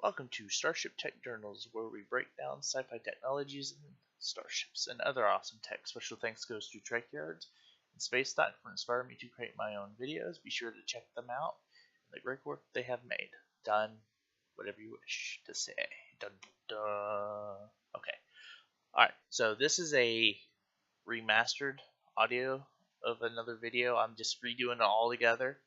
Welcome to StarShip Tech Journals, where we break down sci-fi technologies and starships and other awesome tech. Special thanks goes to trekyards and spacedock for inspiring me to create my own videos. Be sure to check them out and the great work they have made. Done. Whatever you wish to say. Dun, dun. Okay. Alright, so this is a remastered audio of another video. I'm just redoing it all together.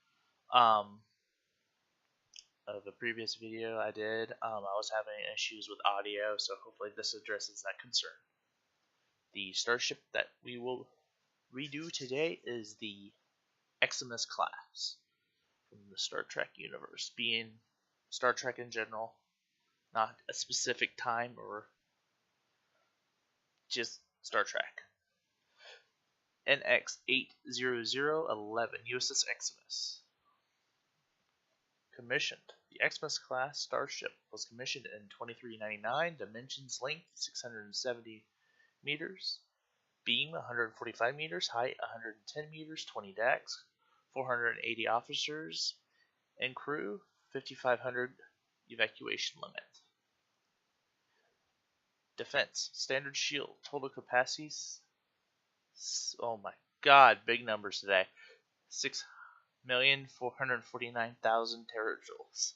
Of a previous video I did, I was having issues with audio, so hopefully this addresses that concern. The starship that we will redo today is the Eximius class from the Star Trek universe, being Star Trek in general, not a specific time or just Star Trek. NX-80011 USS Eximius. Commissioned. The Eximius class starship was commissioned in 2399. Dimensions: length 670 meters, beam 145 meters, height 110 meters, 20 decks, 480 officers and crew, 5,500 evacuation limit. Defense: standard shield, total capacity. Oh my God, big numbers today. 6,449,000 terajoules.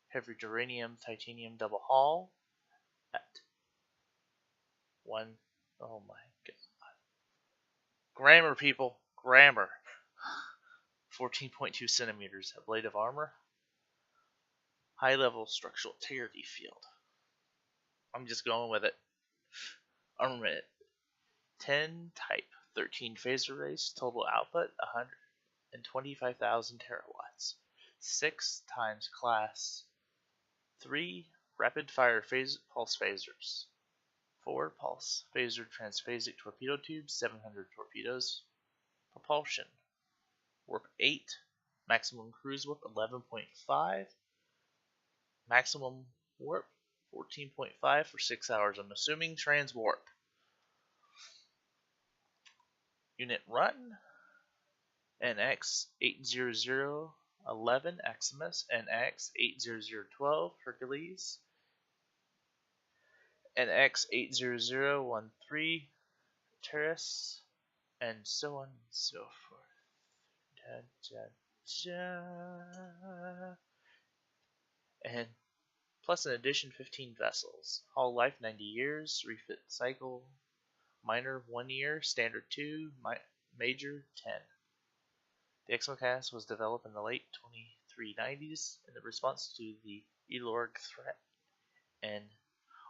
Heavy duranium titanium double hull at one. Oh my God. Grammar, people. Grammar. 14.2 centimeters. A blade of armor. High level structural integrity field. I'm just going with it. Armament. 10 type. 13 phaser race. Total output 125,000 terawatts. 6 times class. 3 rapid fire pulse phasers. 4 pulse phaser transphasic torpedo tubes. 700 torpedoes. Propulsion. Warp 8. Maximum cruise warp 11.5. Maximum warp 14.5 for 6 hours. I'm assuming transwarp. Unit run. NX-80011 Eximius, NX-80012 Hercules, NX-80013 Terrace, and so on and so forth. Da, da, da. And plus in addition 15 vessels. Hull life 90 years, refit cycle minor 1 year, standard 2, major 10. The Eximius class was developed in the late 2390s in response to the Elorg threat, and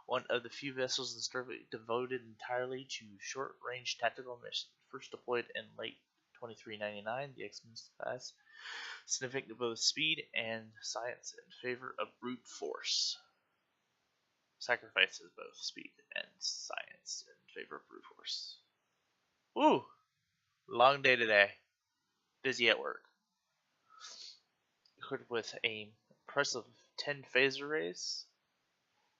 one of the few vessels in Starfleet devoted entirely to short-range tactical missions. First deployed in late 2399, the Eximius class significant both speed and science in favor of brute force. Sacrifices both speed and science in favor of brute force. Woo! Long day today. Busy at work. Equipped with an impressive 10 phaser rays,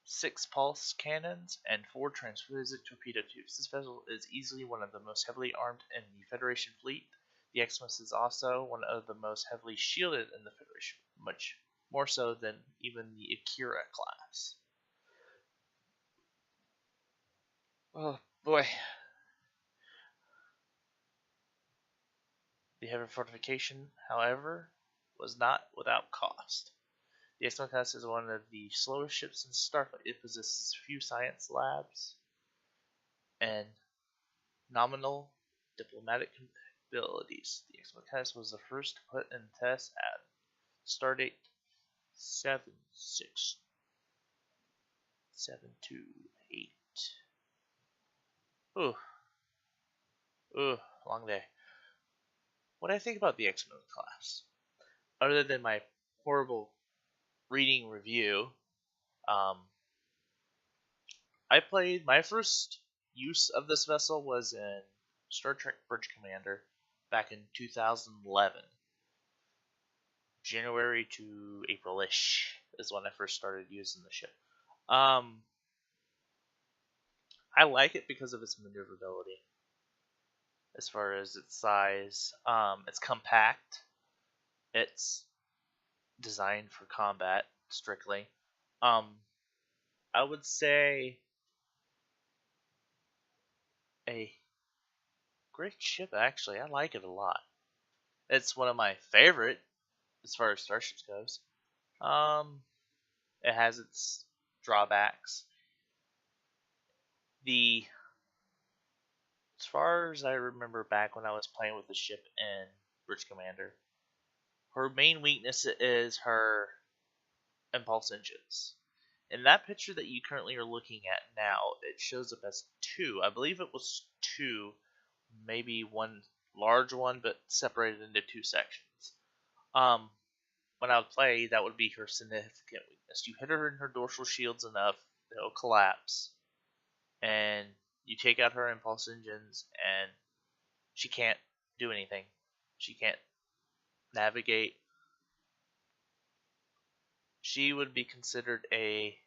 6 pulse cannons, and 4 transphasic torpedo tubes. This vessel is easily one of the most heavily armed in the Federation fleet. The Eximius is also one of the most heavily shielded in the Federation, much more so than even the Akira class. Oh boy. The heavy fortification, however, was not without cost. The Eximius class is one of the slowest ships in Starfleet. It possesses few science labs and nominal diplomatic abilities. The Eximius class was the first to put in test at stardate 76728. Ooh, long day. What I think about the Eximius class, other than my horrible reading review, I played my first use of this vessel was in Star Trek Bridge Commander back in 2011. January to April-ish is when I first started using the ship. I like it because of its maneuverability. As far as its size, it's compact. It's designed for combat strictly. I would say a great ship. Actually, I like it a lot. It's one of my favorite as far as starships goes. Um, it has its drawbacks. The As far as I remember back when I was playing with the ship in Bridge Commander, her main weakness is her impulse engines. In that picture that you currently are looking at now, it shows up as two. I believe it was two, maybe one large one, but separated into two sections. Um, when I would play, that would be her significant weakness. You hit her in her dorsal shields enough, they'll collapse, and you take out her impulse engines, and she can't do anything. She can't navigate. She would be considered a.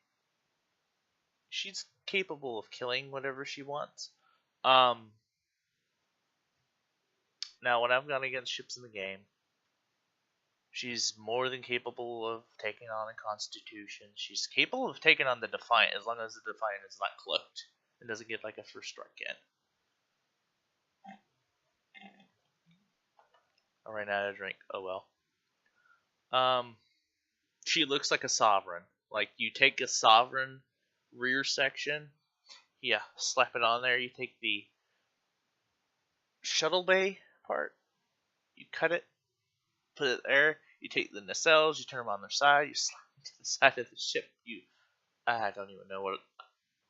She's capable of killing whatever she wants. Um, Now, when I've gone against ships in the game, she's more than capable of taking on a Constitution. She's capable of taking on the Defiant as long as the Defiant is not cloaked and doesn't get like a first strike in. I ran out of drink. Oh well. Um, she looks like a sovereign. Like you take a sovereign rear section, yeah, slap it on there. You take the shuttle bay part, you cut it, put it there. You take the nacelles, you turn them on their side, you slide them to the side of the ship. I don't even know what.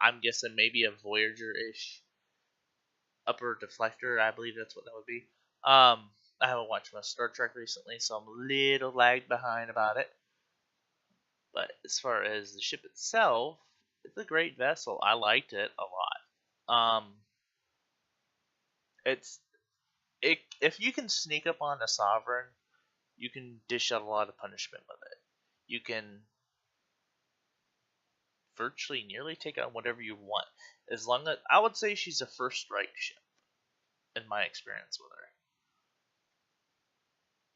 I'm guessing maybe a Voyager-ish upper deflector. I believe that's what that would be. I haven't watched much Star Trek recently, so I'm a little lagged behind about it. But as far as the ship itself, it's a great vessel. I liked it a lot. It's if you can sneak up on a sovereign, you can dish out a lot of punishment with it. You can virtually nearly take on whatever you want, as long as I would say she's a first strike ship in my experience with her.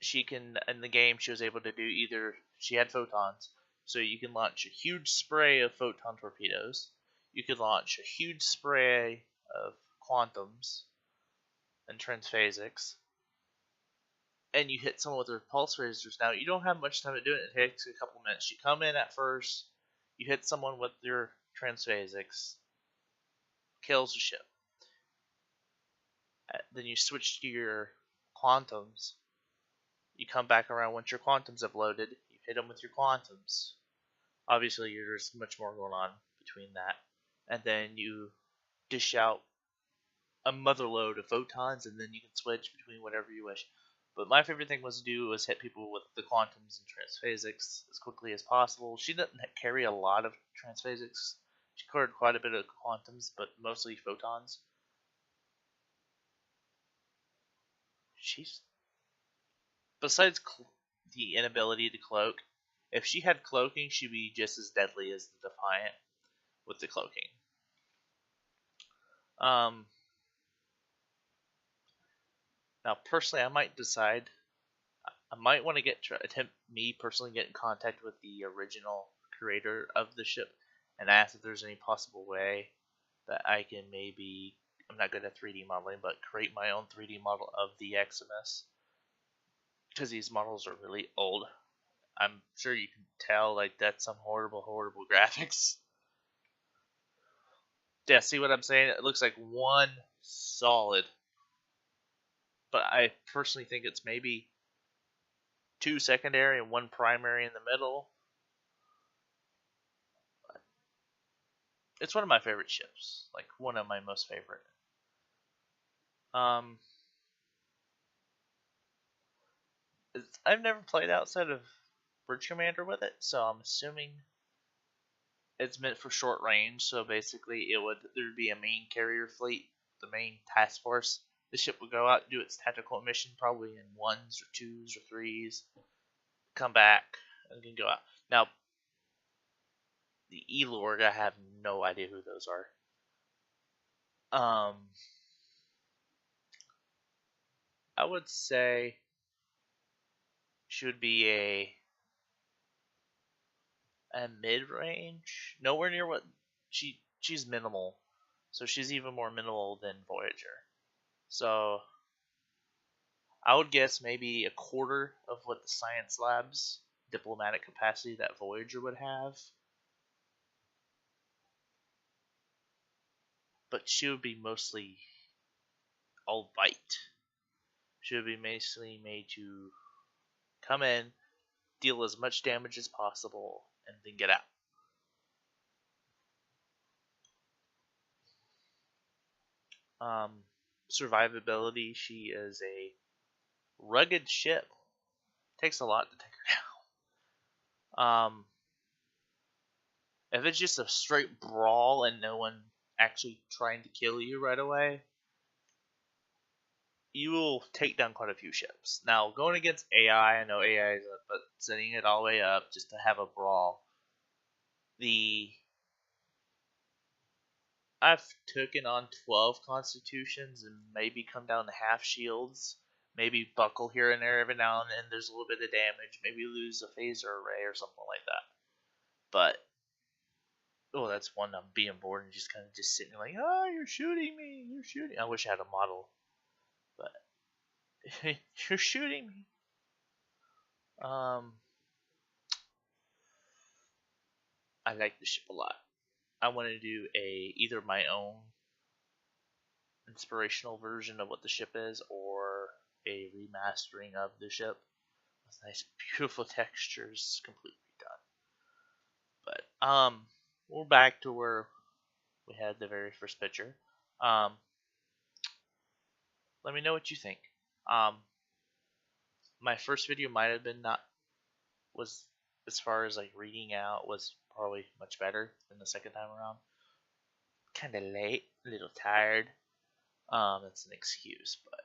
She can in the game she was able to do either she had photons, so you can launch a huge spray of photon torpedoes. You could launch a huge spray of quantums and transphasics, and you hit someone with their pulse racers. Now you don't have much time to do it. It takes a couple minutes. You come in at first, you hit someone with your transphasics, kills the ship. Then you switch to your quantums. You come back around once your quantums have loaded. You hit them with your quantums. Obviously, there's much more going on between that. And then you dish out a mother load of photons, and then you can switch between whatever you wish. But my favorite thing was to do was hit people with the quantums and transphasics as quickly as possible. She doesn't carry a lot of transphasics. She carried quite a bit of quantums, but mostly photons. She's besides the inability to cloak. If she had cloaking, she'd be just as deadly as the Defiant with the cloaking. Um, Now, personally, I might decide. I might want to attempt me personally get in contact with the original creator of the ship and ask if there's any possible way that I can maybe. I'm not good at 3D modeling, but create my own 3D model of the Eximius because these models are really old. I'm sure you can tell like that's some horrible, horrible graphics. Yeah, see what I'm saying? It looks like one solid, but I personally think it's maybe two secondary and one primary in the middle. It's one of my favorite ships, like one of my most favorite. Um, I've never played outside of Bridge Commander with it, so I'm assuming it's meant for short range. So basically, there'd be a main carrier fleet, the main task force. The ship would go out and do its tactical mission, probably in ones or twos or threes. Come back and can go out. Now, the Elorg, I have no idea who those are. I would say she would be And mid-range, nowhere near what she's minimal, so she's even more minimal than Voyager. So I would guess maybe a quarter of what the science lab's diplomatic capacity that Voyager would have. But she would be mostly all bite. She would be mostly made to come in, deal as much damage as possible, and then get out. Survivability, she is a rugged ship. Takes a lot to take her down. If it's just a straight brawl and no one actually trying to kill you right away, you will take down quite a few ships. Now, going against AI, I know AI is up, but setting it all the way up just to have a brawl. I've taken on 12 constitutions and maybe come down to half shields. Maybe buckle here and there every now and then. There's a little bit of damage. Maybe lose a phaser array or something like that. But that's one I'm being bored and just kind of just sitting like, oh, you're shooting me. You're shooting. I wish I had a model, but you're shooting me. I like the ship a lot. I want to do either my own inspirational version of what the ship is or a remastering of the ship with nice, beautiful textures, completely done. But we're back to where we had the very first picture. Let me know what you think. My first video might have been was as far as like reading out was probably much better than the second time around. Kind of late, a little tired. That's an excuse, but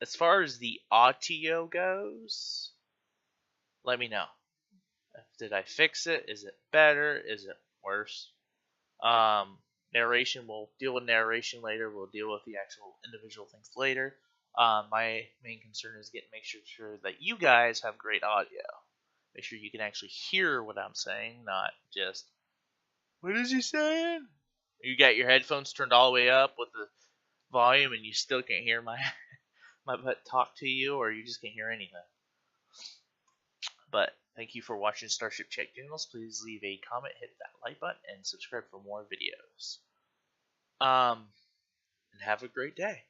as far as the audio goes, let me know. Did I fix it? Is it better? Is it worse? Narration, we'll deal with narration later. We'll deal with the actual individual things later. My main concern is make sure that you guys have great audio. Make sure you can actually hear what I'm saying, not just, what is he saying? You got your headphones turned all the way up with the volume and you still can't hear my butt talk to you, or you just can't hear anything. But thank you for watching Starship Check Channels. Please leave a comment, hit that like button, and subscribe for more videos. And have a great day.